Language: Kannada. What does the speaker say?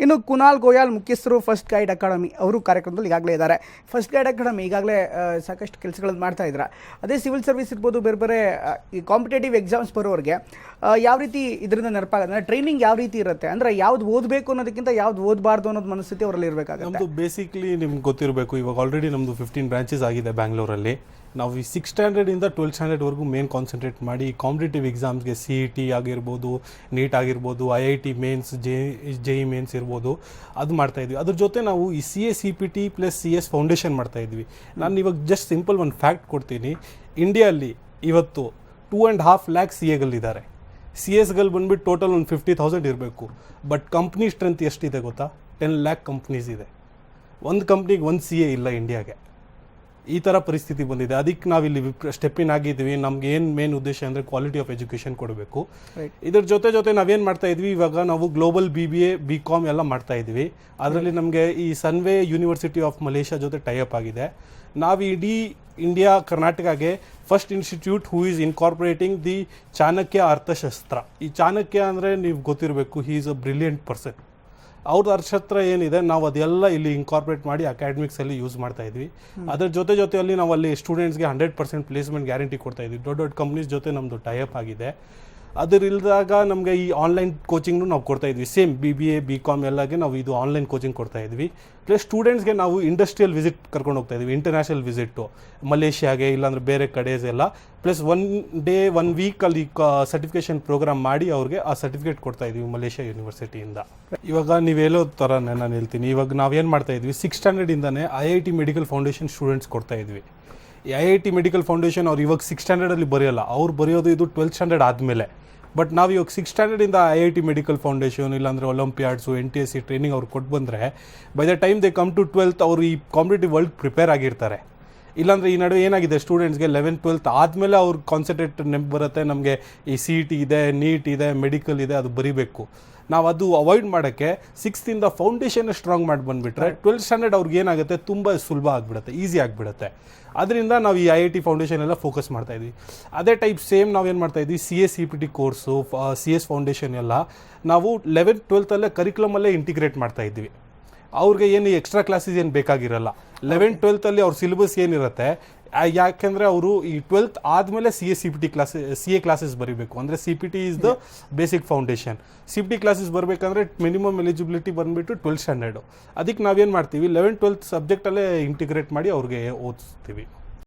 ಇನ್ನು ಕುನಾಲ್ ಗೋಯಲ್ ಮುಖ್ಯಸ್ಥರು ಫಸ್ಟ್ ಗೈಡ್ ಅಕಾಡೆಮಿ ಅವರು ಕಾರ್ಯಕ್ರಮದಲ್ಲಿ ಈಗಾಗಲೇ ಇದ್ದಾರೆ. ಫಸ್ಟ್ ಗೈಡ್ ಅಕಾಡೆಮಿ ಈಗಾಗಲೇ ಸಾಕಷ್ಟು ಕೆಲಸಗಳನ್ನು ಮಾಡ್ತಾ ಇದ್ದಾರೆ. ಅದೇ ಸಿವಿಲ್ ಸರ್ವಿಸ್ ಇರ್ಬೋದು, ಬೇರೆ ಬೇರೆ ಈ ಕಾಂಪಿಟೇಟಿವ್ ಎಕ್ಸಾಮ್ಸ್ ಬರೋರಿಗೆ ಯಾವ ರೀತಿ ಇದರಿಂದ ನೆನಪಾಗುತ್ತೆ, ಟ್ರೈನಿಂಗ್ ಯಾವ ರೀತಿ ಇರುತ್ತೆ, ಅಂದರೆ ಯಾವ್ದು ಓದಬೇಕು ಅನ್ನೋದಕ್ಕಿಂತ ಯಾವ್ದು ಓದಬಾರ್ದು ಅನ್ನೋದು ಮನಸ್ಥಿತಿ ಅವರಲ್ಲಿ ಇರಬೇಕಾಗುತ್ತೆ. ನಮ್ಮದು ಬೇಸಿಕ್ಲಿ ನಿಮ್ಗೆ ಗೊತ್ತಿರಬೇಕು, ಇವಾಗ ಆಲ್ರೆಡಿ ನಮ್ಮದು 15 ಬ್ರಾಂಚಸ್ ಆಗಿದೆ ಬ್ಯಾಂಗ್ಳೂರಲ್ಲಿ. ನಾವು ಈ 6th ಸ್ಟ್ಯಾಂಡರ್ಡಿಂದ 12th ಸ್ಟ್ಯಾಂಡರ್ಡ್ವರೆಗೂ ಮೇನ್ ಕಾನ್ಸಂಟ್ರೇಟ್ ಮಾಡಿ ಕಾಂಪಿಟೇಟಿವ್ ಎಕ್ಸಾಮ್ಸ್ಗೆ CET ಆಗಿರ್ಬೋದು, ನೀಟ್ ಆಗಿರ್ಬೋದು, IIT ಮೇನ್ಸ್, JEE ಮೇನ್ಸ್ ಇರ್ಬೋದು, ಅದು ಮಾಡ್ತಾಯಿದ್ವಿ. ಅದ್ರ ಜೊತೆ ನಾವು ಈ CA CPT plus CS foundation ಮಾಡ್ತಾಯಿದ್ವಿ. ನಾನು ಇವಾಗ ಜಸ್ಟ್ ಸಿಂಪಲ್ ಒಂದು ಫ್ಯಾಕ್ಟ್ ಕೊಡ್ತೀನಿ. ಇಂಡಿಯಲ್ಲಿ ಇವತ್ತು 2.5 lakh CAಗಳಿದ್ದಾರೆ. CS ಬಂದುಬಿಟ್ಟು ಟೋಟಲ್ ಒಂದು 50,000 ಇರಬೇಕು. ಬಟ್ ಕಂಪ್ನಿ ಸ್ಟ್ರೆಂತ್ ಎಷ್ಟಿದೆ ಗೊತ್ತಾ? 10 lakh ಕಂಪ್ನೀಸ್ ಇದೆ. ಒಂದು ಕಂಪ್ನಿಗೆ ಒಂದು CA ಇಲ್ಲ ಇಂಡಿಯಾಗೆ. ಈ ಥರ ಪರಿಸ್ಥಿತಿ ಬಂದಿದೆ. ಅದಕ್ಕೆ ನಾವಿಲ್ಲಿ ಸ್ಟೆಪ್ ಇನ್ ಆಗಿದ್ವಿ. ನಮ್ಗೆ ಏನು ಮೇನ್ ಉದ್ದೇಶ ಅಂದರೆ ಕ್ವಾಲಿಟಿ ಆಫ್ ಎಜುಕೇಷನ್ ಕೊಡಬೇಕು. ಇದ್ರ ಜೊತೆ ನಾವೇನು ಮಾಡ್ತಾ ಇದ್ವಿ, ಇವಾಗ ನಾವು ಗ್ಲೋಬಲ್ BBA BCom ಎಲ್ಲ ಮಾಡ್ತಾ ಇದ್ವಿ. ಅದರಲ್ಲಿ ನಮಗೆ ಈ ಸನ್ವೇ ಯೂನಿವರ್ಸಿಟಿ ಆಫ್ ಮಲೇಷ್ಯಾ ಜೊತೆ ಟೈಅಪ್ ಆಗಿದೆ. ನಾವು ಇಡೀ ಇಂಡಿಯಾ ಕರ್ನಾಟಕಗೆ first institute who is incorporating the Chanakya Arthashastra. ಈ ಚಾಣಕ್ಯ ಅಂದರೆ ನೀವು ಗೊತ್ತಿರಬೇಕು, he is a brilliant person. ಅವ್ರದ್ದು ಅರ್ಥಶಾಸ್ತ್ರ ಏನಿದೆ ನಾವು ಅದೆಲ್ಲ ಇಲ್ಲಿ ಇನ್ಕಾರ್ಪೊರೇಟ್ ಮಾಡಿ ಅಕಾಡೆಮಿಕ್ಸಲ್ಲಿ ಯೂಸ್ ಮಾಡ್ತಾ ಇದ್ವಿ. ಅದರ ಜೊತೆಯಲ್ಲಿ ನಾವು ಅಲ್ಲಿ ಸ್ಟೂಡೆಂಟ್ಸ್ಗೆ 100% ಪ್ಲೇಸ್ಮೆಂಟ್ ಗ್ಯಾರಂಟಿ ಕೊಡ್ತಾ ಇದ್ವಿ. ದೊಡ್ಡ ಕಂಪ್ನೀಸ್ ಜೊತೆ ನಮ್ಮದು ಟೈಅಪ್ ಆಗಿದೆ. ಅದರಿಲ್ದಾಗ ನಮಗೆ ಈ ಆನ್ಲೈನ್ ಕೋಚಿಂಗ್ನು ನಾವು ಕೊಡ್ತಾ ಇದ್ವಿ. ಸೇಮ್ BBA BCom ಎಲ್ಲಗೆ ನಾವು ಇದು ಆನ್ಲೈನ್ ಕೋಚಿಂಗ್ ಕೊಡ್ತಾ ಇದ್ವಿ. ಪ್ಲಸ್ ಸ್ಟೂಡೆಂಟ್ಸ್ಗೆ ನಾವು ಇಂಡಸ್ಟ್ರಿಯಲ್ ವಿಸಿಟ್ ಕರ್ಕೊಂಡು ಹೋಗ್ತಾ ಇದ್ವಿ, ಇಂಟರ್ನ್ಯಾಷನಲ್ ವಿಸಿಟ್ಟು ಮಲೇಷ್ಯಾಗೆ, ಇಲ್ಲಾಂದ್ರೆ ಬೇರೆ ಕಡೆಸ್ ಎಲ್ಲ. ಪ್ಲಸ್ 1 day 1 week ಅಲ್ಲಿ ಸರ್ಟಿಫಿಕೇಷನ್ ಪ್ರೋಗ್ರಾಮ್ ಮಾಡಿ ಅವ್ರಿಗೆ ಆ ಸರ್ಟಿಫಿಕೇಟ್ ಕೊಡ್ತಾ ಇದ್ವಿ ಮಲೇಷ್ಯಾ ಯೂನಿವರ್ಸಿಟಿಯಿಂದ. ಇವಾಗ ನೀವು ಹೇಳೋ ಥರನೇ ನಾನು ಹೇಳ್ತೀನಿ. ಇವಾಗ ನಾವೇನು ಮಾಡ್ತಾ ಇದ್ವಿ, 6th ಸ್ಟ್ಯಾಂಡರ್ಡಿಂದನೇ IIT medical foundation students ಕೊಡ್ತಾ ಇದ್ವಿ. ಈ IIT ಮೆಡಿಕಲ್ ಫೌಂಡೇಶನ್ ಅವ್ರು ಇವಾಗ 6th ಸ್ಟ್ಯಾಂಡರ್ಡಲ್ಲಿ ಬರೆಯೋಲ್ಲ, ಅವ್ರು ಬರೆಯೋದು ಇದು 12th ಸ್ಟ್ಯಾಂಡರ್ಡ್ ಆದಮೇಲೆ. ಬಟ್ ನಾವು ಇವಾಗ 6th ಸ್ಟ್ಯಾಂಡರ್ಡಿಂದ IIT ಮೆಡಿಕಲ್ ಫೌಂಡೇಶನ್ ಇಲ್ಲಾಂದರೆ ಒಲಿಂಪಿಯಾಡ್ಸು NTSC ಟ್ರೈನಿಂಗ್ ಅವ್ರು ಕೊಟ್ಟು ಬಂದರೆ by the time they come to 12th ಅವರು ಈ ಕಾಂಪಿಟೇಟಿವ್ ವರ್ಲ್ಡ್ ಪ್ರಿಪೇರ್ ಆಗಿರ್ತಾರೆ. ಇಲ್ಲಾಂದರೆ ಈ ನಡುವೆ ಏನಾಗಿದೆ, ಸ್ಟೂಡೆಂಟ್ಸ್ಗೆ 11th 12th ಆದಮೇಲೆ ಅವ್ರು ಕಾನ್ಸಂಟ್ರೇಟ್ ನೆನಪು ಬರುತ್ತೆ, ನಮಗೆ ಈ CET ಇದೆ, ನೀಟ್ ಇದೆ, ಮೆಡಿಕಲ್ ಇದೆ, ಅದು ಬರೀಬೇಕು. ನಾವು ಅದು ಅವಾಯ್ಡ್ ಮಾಡೋಕ್ಕೆ 6th ಇಂದ ಫೌಂಡೇಶನ್ ಸ್ಟ್ರಾಂಗ್ ಮಾಡಿ ಬಂದುಬಿಟ್ರೆ 12th ಸ್ಟ್ಯಾಂಡರ್ಡ್ ಅವ್ರಿಗೆ ಏನಾಗುತ್ತೆ, ತುಂಬ ಸುಲಭ ಆಗಿಬಿಡುತ್ತೆ, ಈಸಿ ಆಗಿಬಿಡುತ್ತೆ. ಅದರಿಂದ ನಾವು ಈ IIT ಫೌಂಡೇಶನ್ ಎಲ್ಲ ಫೋಕಸ್ ಮಾಡ್ತಾಯಿದ್ವಿ. ಅದೇ ಟೈಪ್ ಸೇಮ್ ನಾವೇನು ಮಾಡ್ತಾಯಿದ್ವಿ, CA CPT course, CS foundation ಎಲ್ಲ ನಾವು 11th 12th ಅಲ್ಲೇ ಕರಿಕ್ಯುಲಮಲ್ಲೇ ಇಂಟಿಗ್ರೇಟ್ ಮಾಡ್ತಾಯಿದ್ವಿ. ಅವ್ರಿಗೆ ಏನು ಎಕ್ಸ್ಟ್ರಾ ಕ್ಲಾಸಸ್ ಏನು ಬೇಕಾಗಿರಲ್ಲ. 11th 12th ಅಲ್ಲಿ ಅವ್ರ ಸಿಲೆಬಸ್ ಏನಿರುತ್ತೆ, ಯಾಕೆಂದರೆ ಅವರು ಈ 12th ಆದಮೇಲೆ CA ಕ್ಲಾಸಸ್ ಬರೀಬೇಕು. ಅಂದರೆ CPT is the basic foundation. CPT classes ಬರಬೇಕಂದ್ರೆ ಮಿನಿಮಮ್ ಎಲಿಜಿಬಿಲಿಟಿ ಬಂದುಬಿಟ್ಟು 12th ಸ್ಟ್ಯಾಂಡರ್ಡು. ಅದಕ್ಕೆ ನಾವೇನು ಮಾಡ್ತೀವಿ, 11th 12th ಸಬ್ಜೆಕ್ಟಲ್ಲೇ ಇಂಟಿಗ್ರೇಟ್ ಮಾಡಿ ಅವ್ರಿಗೆ ಓದಿಸ್ತೀವಿ.